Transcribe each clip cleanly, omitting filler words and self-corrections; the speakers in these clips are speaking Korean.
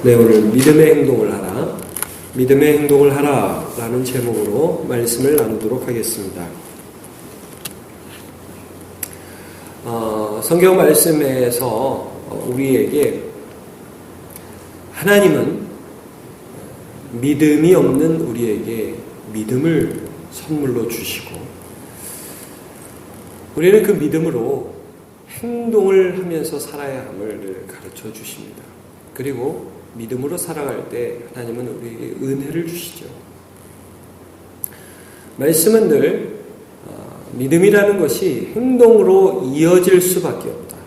네, 오늘 믿음의 행동을 하라, 믿음의 행동을 하라 라는 제목으로 말씀을 나누도록 하겠습니다. 성경 말씀에서 우리에게 하나님은 믿음이 없는 우리에게 믿음을 선물로 주시고, 우리는 그 믿음으로 행동을 하면서 살아야 함을 가르쳐 주십니다. 그리고 믿음으로 살아갈 때 하나님은 우리에게 은혜를 주시죠. 말씀은 늘 믿음이라는 것이 행동으로 이어질 수밖에 없다.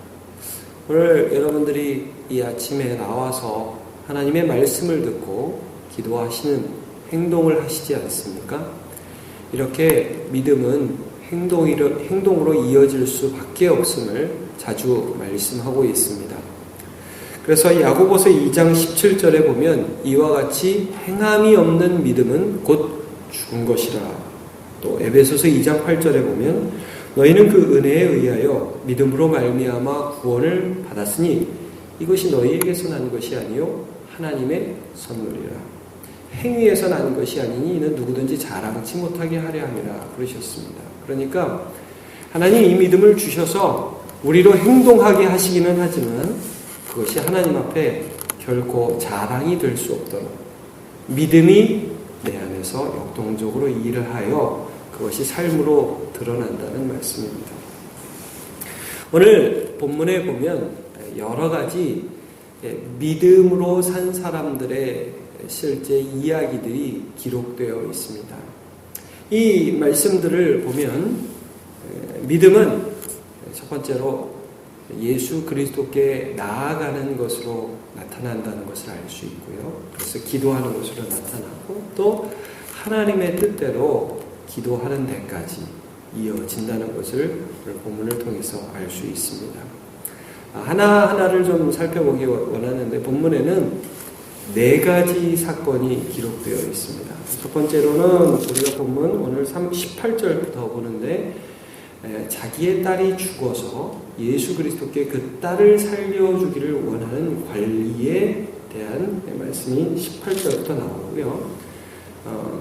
오늘 여러분들이 이 아침에 나와서 하나님의 말씀을 듣고 기도하시는 행동을 하시지 않습니까? 이렇게 믿음은 행동으로 이어질 수밖에 없음을 자주 말씀하고 있습니다. 그래서 야고보서 2장 17절에 보면 이와 같이 행함이 없는 믿음은 곧 죽은 것이라. 또 에베소서 2장 8절에 보면 너희는 그 은혜에 의하여 믿음으로 말미암아 구원을 받았으니 이것이 너희에게서 난 것이 아니요 하나님의 선물이라. 행위에서 난 것이 아니니 이는 누구든지 자랑치 못하게 하려 함이라 그러셨습니다. 그러니까 하나님 이 믿음을 주셔서 우리로 행동하게 하시기는 하지만 그것이 하나님 앞에 결코 자랑이 될 수 없도록 믿음이 내 안에서 역동적으로 일을 하여 그것이 삶으로 드러난다는 말씀입니다. 오늘 본문에 보면 여러 가지 믿음으로 산 사람들의 실제 이야기들이 기록되어 있습니다. 이 말씀들을 보면 믿음은 첫 번째로 예수 그리스도께 나아가는 것으로 나타난다는 것을 알 수 있고요. 그래서 기도하는 것으로 나타나고 또 하나님의 뜻대로 기도하는 데까지 이어진다는 것을 오늘 본문을 통해서 알 수 있습니다. 하나하나를 좀 살펴보기 원하는데 본문에는 4가지 사건이 기록되어 있습니다. 첫 번째로는 우리가 본문 오늘 18절부터 보는데 자기의 딸이 죽어서 예수 그리스도께 그 딸을 살려주기를 원하는 관리에 대한 말씀이 18절부터 나오고요.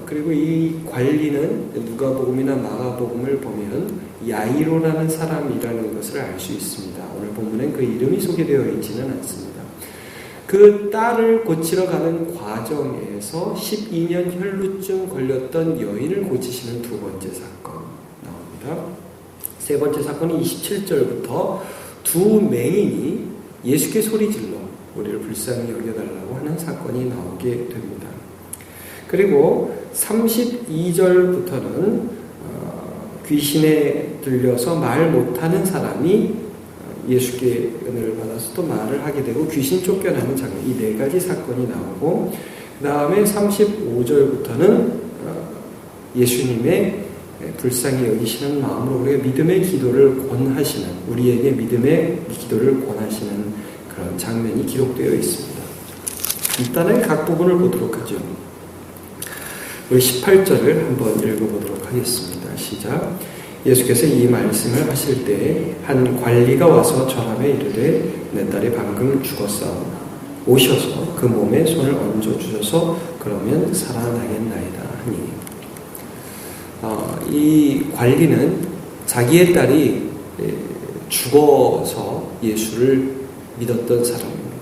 그리고 이 관리는 누가복음이나 마가복음을 보면 야이로라는 사람이라는 것을 알 수 있습니다. 오늘 본문엔 그 이름이 소개되어 있지는 않습니다. 그 딸을 고치러 가는 과정에서 12년 혈루증 걸렸던 여인을 고치시는 두 번째 사건 나옵니다. 세 번째 사건은 27절부터 두 맹인이 예수께 소리질러 우리를 불쌍히 여겨달라고 하는 사건이 나오게 됩니다. 그리고 32절부터는 귀신에 들려서 말 못하는 사람이 예수께 은혜를 받아서 또 말을 하게 되고 귀신 쫓겨나는 장면, 이 4가지 사건이 나오고 그 다음에 35절부터는 예수님의 불쌍히 여기시는 마음으로 우리가 믿음의 기도를 권하시는, 우리에게 믿음의 기도를 권하시는 그런 장면이 기록되어 있습니다. 일단은 각 부분을 보도록 하죠. 우리 18절을 한번 읽어보도록 하겠습니다. 시작. 예수께서 이 말씀을 하실 때 한 관리가 와서 절하며 이르되 내 딸이 방금 죽었사오나 오셔서 그 몸에 손을 얹어 주셔서 그러면 살아나겠나이다 하니, 이 관리는 자기의 딸이 죽어서 예수를 믿었던 사람입니다.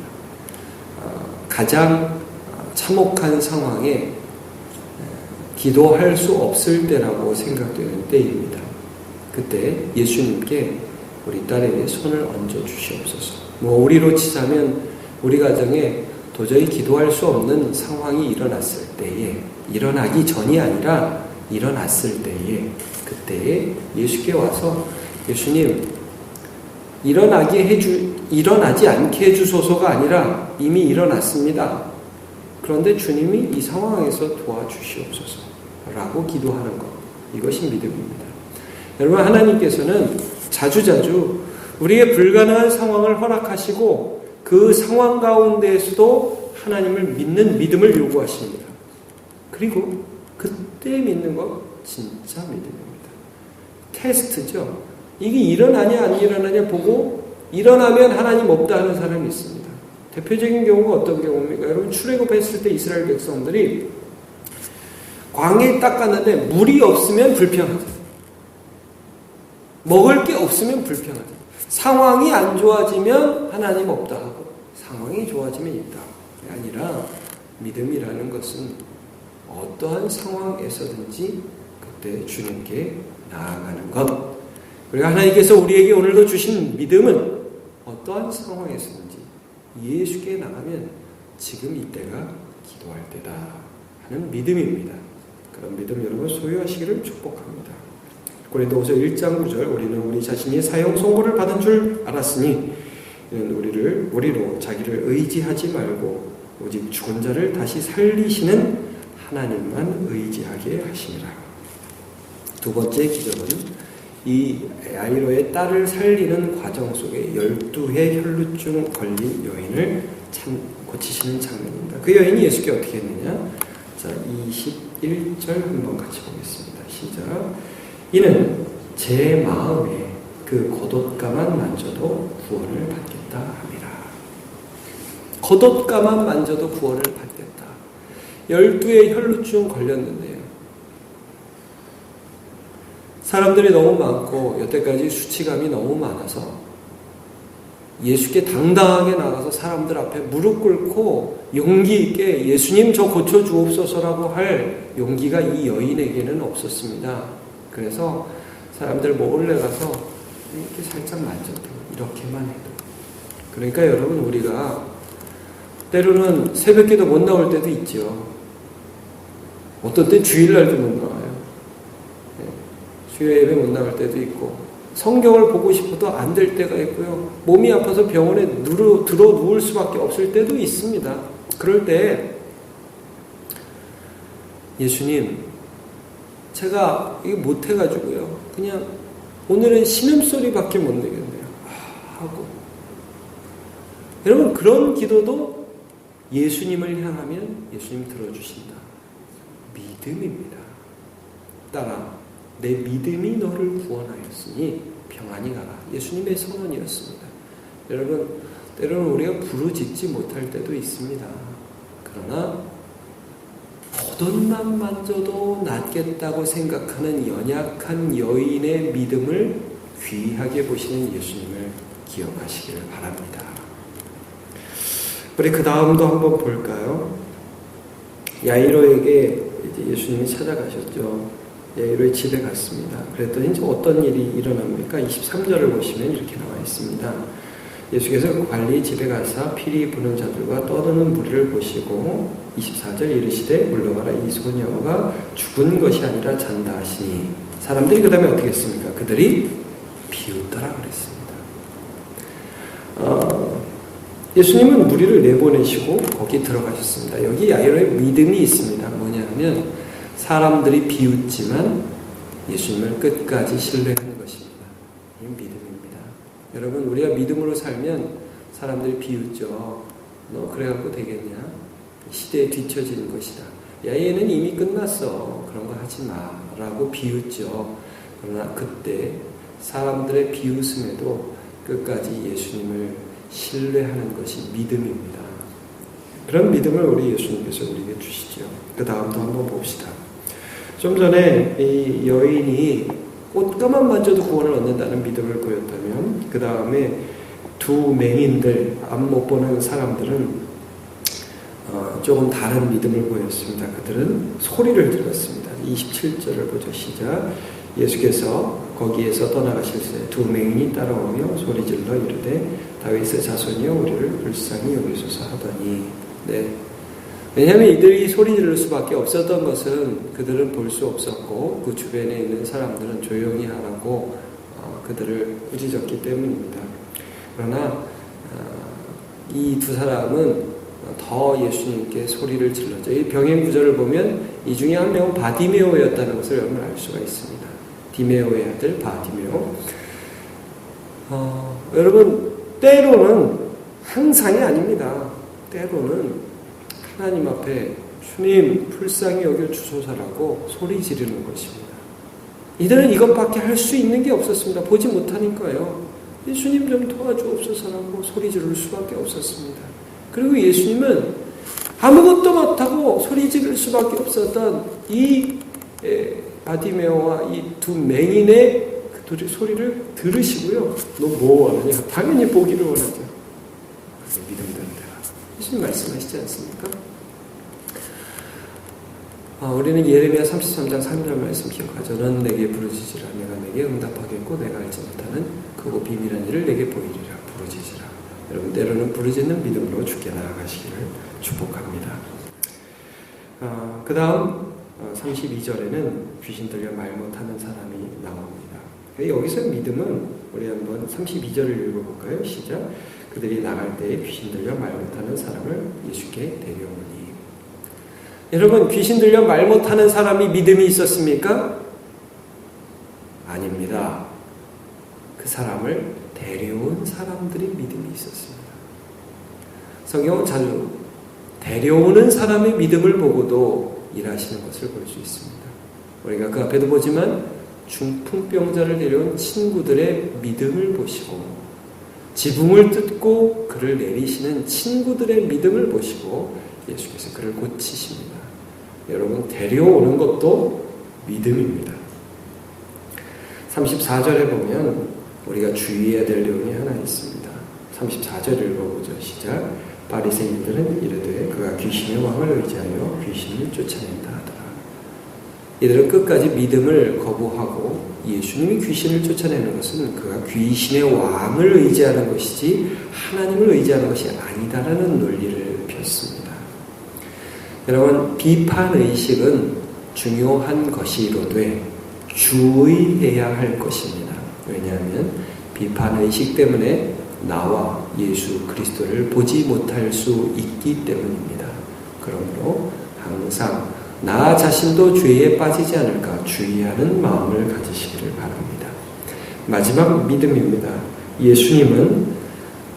가장 참혹한 상황에 기도할 수 없을 때라고 생각되는 때입니다. 그때 예수님께 우리 딸에게 손을 얹어 주시옵소서. 우리로 치자면 우리 가정에 도저히 기도할 수 없는 상황이 일어났을 때에, 일어나기 전이 아니라 일어났을 때에, 그때에 예수께 와서 예수님, 일어나지 않게 해주소서가 아니라 이미 일어났습니다. 그런데 주님이 이 상황에서 도와주시옵소서 라고 기도하는 것, 이것이 믿음입니다. 여러분, 하나님께서는 자주자주 우리의 불가능한 상황을 허락하시고 그 상황 가운데에서도 하나님을 믿는 믿음을 요구하십니다. 그리고 그때 믿는 것 진짜 믿음입니다. 테스트죠. 이게 일어나냐 안 일어나냐 보고 일어나면 하나님 없다 하는 사람이 있습니다. 대표적인 경우가 어떤 경우입니까? 여러분 출애굽했을 때 이스라엘 백성들이 광야에 딱 갔는데 물이 없으면 불평하죠. 먹을 게 없으면 불평하죠. 상황이 안 좋아지면 하나님 없다 하고 상황이 좋아지면 있다. 아니라 믿음이라는 것은 어떠한 상황에서든지 그때 주님께 나아가는 것. 그리고 하나님께서 우리에게 오늘도 주신 믿음은 어떠한 상황에서든지 예수께 나가면 지금 이때가 기도할 때다 하는 믿음입니다. 그런 믿음 여러분 소유하시기를 축복합니다. 고린도후서 1장 9절 우리는 우리 자신이 사형 선고를 받은 줄 알았으니 이는 우리로 자기를 의지하지 말고 오직 죽은 자를 다시 살리시는 하나님만 의지하게 하심이라. 두 번째 기적은 이 야이로의 딸을 살리는 과정 속에 12해 혈루증 걸린 여인을 고치시는 장면입니다. 그 여인이 예수께 어떻게 했느냐? 자, 21절 한번 같이 보겠습니다. 시작. 이는 제 마음에 그 겉옷가만 만져도 구원을 받겠다 합니다. 겉옷가만 만져도 구원을 받겠다. 12의 혈루증 걸렸는데요. 사람들이 너무 많고 여태까지 수치감이 너무 많아서 예수께 당당하게 나가서 사람들 앞에 무릎 꿇고 용기 있게 예수님 저 고쳐주옵소서라고 할 용기가 이 여인에게는 없었습니다. 그래서 사람들 몰래 가서 이렇게 살짝 만져도 이렇게만 해도. 그러니까 여러분 우리가 때로는 새벽기도 못 나올 때도 있죠. 어떤 때 주일날도 못 나와요. 주일 예배 못 나올 때도 있고 성경을 보고 싶어도 안 될 때가 있고요. 몸이 아파서 병원에 들어 누울 수밖에 없을 때도 있습니다. 그럴 때 예수님 제가 이거 못해가지고요. 그냥 오늘은 신음소리밖에 못 내겠네요. 하고 여러분 그런 기도도 예수님을 향하면 예수님 들어주신다. 믿음입니다. 따라 내 믿음이 너를 구원하였으니 평안히 가라. 예수님의 선언이었습니다. 여러분 때로는 우리가 부르짖지 못할 때도 있습니다. 그러나 겉옷만 만져도 낫겠다고 생각하는 연약한 여인의 믿음을 귀하게 보시는 예수님을 기억하시길 바랍니다. 우리 그 다음도 한번 볼까요? 야이로에게 이제 예수님이 찾아가셨죠. 야이로의 집에 갔습니다. 그랬더니 이제 어떤 일이 일어납니까? 23절을 보시면 이렇게 나와 있습니다. 예수께서 관리 집에 가사 피리 부는 자들과 떠드는 무리를 보시고 24절 이르시되 물러가라 이 소녀가 죽은 것이 아니라 잔다 하시니 사람들이 그 다음에 어떻게 했습니까? 그들이 비웃더라 그랬습니다. 예수님은 무리를 내보내시고 거기 들어가셨습니다. 여기 야이로의 믿음이 있습니다. 뭐냐 하면 사람들이 비웃지만 예수님을 끝까지 신뢰하는 것입니다. 이 믿음입니다. 여러분 우리가 믿음으로 살면 사람들이 비웃죠. 너 그래갖고 되겠냐? 시대에 뒤처지는 것이다. 야 얘는 이미 끝났어. 그런 거 하지 마. 라고 비웃죠. 그러나 그때 사람들의 비웃음에도 끝까지 예수님을 신뢰하는 것이 믿음입니다. 그런 믿음을 우리 예수님께서 우리에게 주시죠. 그 다음도 한번 봅시다. 좀 전에 이 여인이 옷가만 만져도 구원을 얻는다는 믿음을 보였다면 그 다음에 두 맹인들, 앞 못 보는 사람들은 조금 다른 믿음을 보였습니다. 그들은 소리를 들었습니다. 27절을 보죠. 시작. 예수께서 거기에서 떠나가실 때 두 맹인이 따라오며 소리질러 이르되 다윗의 자손이여 우리를 불쌍히 여기소서 하더니 네. 왜냐하면 이들이 소리 지를 수밖에 없었던 것은 그들은 볼 수 없었고 그 주변에 있는 사람들은 조용히 하라고 그들을 꾸짖었기 때문입니다. 그러나 이 두 사람은 더 예수님께 소리를 질렀죠. 이 병행 구절을 보면 이 중에 한 명은 바디메오였다는 것을 여러분 알 수가 있습니다. 디메오의 아들 바디메오. 여러분 때로는 항상이 아닙니다. 때로는 하나님 앞에 주님 불쌍히 여겨 주소서라고 소리 지르는 것입니다. 이들은 이것밖에 할 수 있는 게 없었습니다. 보지 못하니까요. 예수님 좀 도와주옵소서라고 소리 지를 수밖에 없었습니다. 그리고 예수님은 아무것도 못하고 소리 지를 수밖에 없었던 이 바디메오와 이 두 맹인의 그 소리를 들으시고요. 너 뭐 원하냐? 당연히 보기를 원하죠. 믿음이 된다. 예수님 말씀하시지 않습니까? 우리는 예레미야 33장 3절 말씀 기억하죠. 너는 내게 부르짖으라. 내가 내게 응답하겠고 내가 알지 못하는 크고 비밀한 일을 내게 보이리라. 부르짖으라. 여러분 때로는 부르짖는 믿음으로 주께 나아가시기를 축복합니다. 그 다음 32절에는 귀신 들려 말 못하는 사람이 나옵니다. 여기서 믿음은 우리 한번 32절을 읽어볼까요? 시작. 그들이 나갈 때에 귀신 들려 말 못하는 사람을 예수께 데려오니. 여러분 귀신 들려 말 못하는 사람이 믿음이 있었습니까? 아닙니다. 그 사람을 데려온 사람들이 믿음이 있었습니다. 성경은 자주 데려오는 사람의 믿음을 보고도 일하시는 것을 볼 수 있습니다. 우리가 그 앞에도 보지만 중풍병자를 데려온 친구들의 믿음을 보시고 지붕을 뜯고 그를 내리시는 친구들의 믿음을 보시고 예수께서 그를 고치십니다. 여러분 데려오는 것도 믿음입니다. 34절에 보면 우리가 주의해야 될 내용이 하나 있습니다. 34절 읽어보죠. 시작. 바리새인들은 이르되 그가 귀신의 왕을 의지하여 귀신을 쫓아낸다 하더라. 이들은 끝까지 믿음을 거부하고 예수님이 귀신을 쫓아내는 것은 그가 귀신의 왕을 의지하는 것이지 하나님을 의지하는 것이 아니다라는 논리를 폈습니다. 여러분 비판의식은 중요한 것이로되 주의해야 할 것입니다. 왜냐하면 비판의식 때문에 나와 예수 그리스도를 보지 못할 수 있기 때문입니다. 그러므로 항상 나 자신도 죄에 빠지지 않을까 주의하는 마음을 가지시기를 바랍니다. 마지막 믿음입니다. 예수님은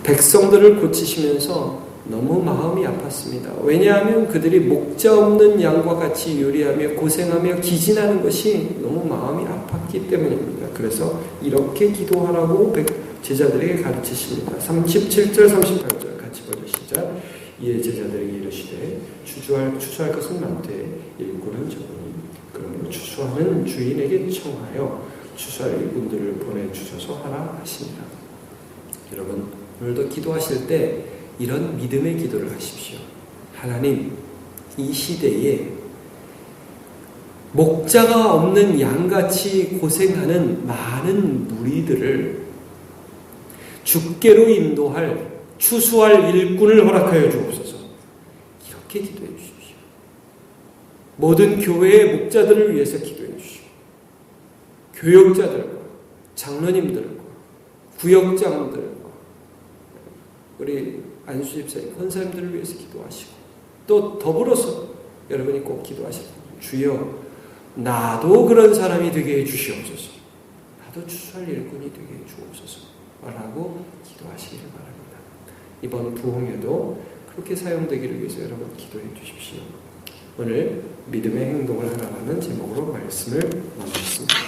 백성들을 고치시면서 너무 마음이 아팠습니다. 왜냐하면 그들이 목자 없는 양과 같이 요리하며 고생하며 기진하는 것이 너무 마음이 아팠기 때문입니다. 그래서 이렇게 기도하라고 제자들에게 가르치십니다. 37절 38절 같이 보죠. 시작. 이에 제자들에게 이르시되 추수할 것은 많되 일꾼은 적으니 그러므로 추수하는 주인에게 청하여 추수할 일꾼들을 보내주셔서 하라 하십니다. 여러분 오늘도 기도하실 때 이런 믿음의 기도를 하십시오. 하나님 이 시대에 목자가 없는 양같이 고생하는 많은 무리들을 주께로 인도할 추수할 일꾼을 허락하여 주옵소서. 이렇게 기도해 주십시오. 모든 교회의 목자들을 위해서 기도해 주십시오. 교역자들과 장로님들과 구역장들과 우리 안수집사님, 권사님들을 위해서 기도하시고 또 더불어서 여러분이 꼭 기도하시고 주여 나도 그런 사람이 되게 해주시옵소서. 나도 추수할 일꾼이 되게 해주옵소서 라고 기도하시기를 바랍니다. 이번 부흥에도 그렇게 사용되기를 위해서 여러분 기도해 주십시오. 오늘 믿음의 행동을 하라는 제목으로 말씀을 나누었습니다.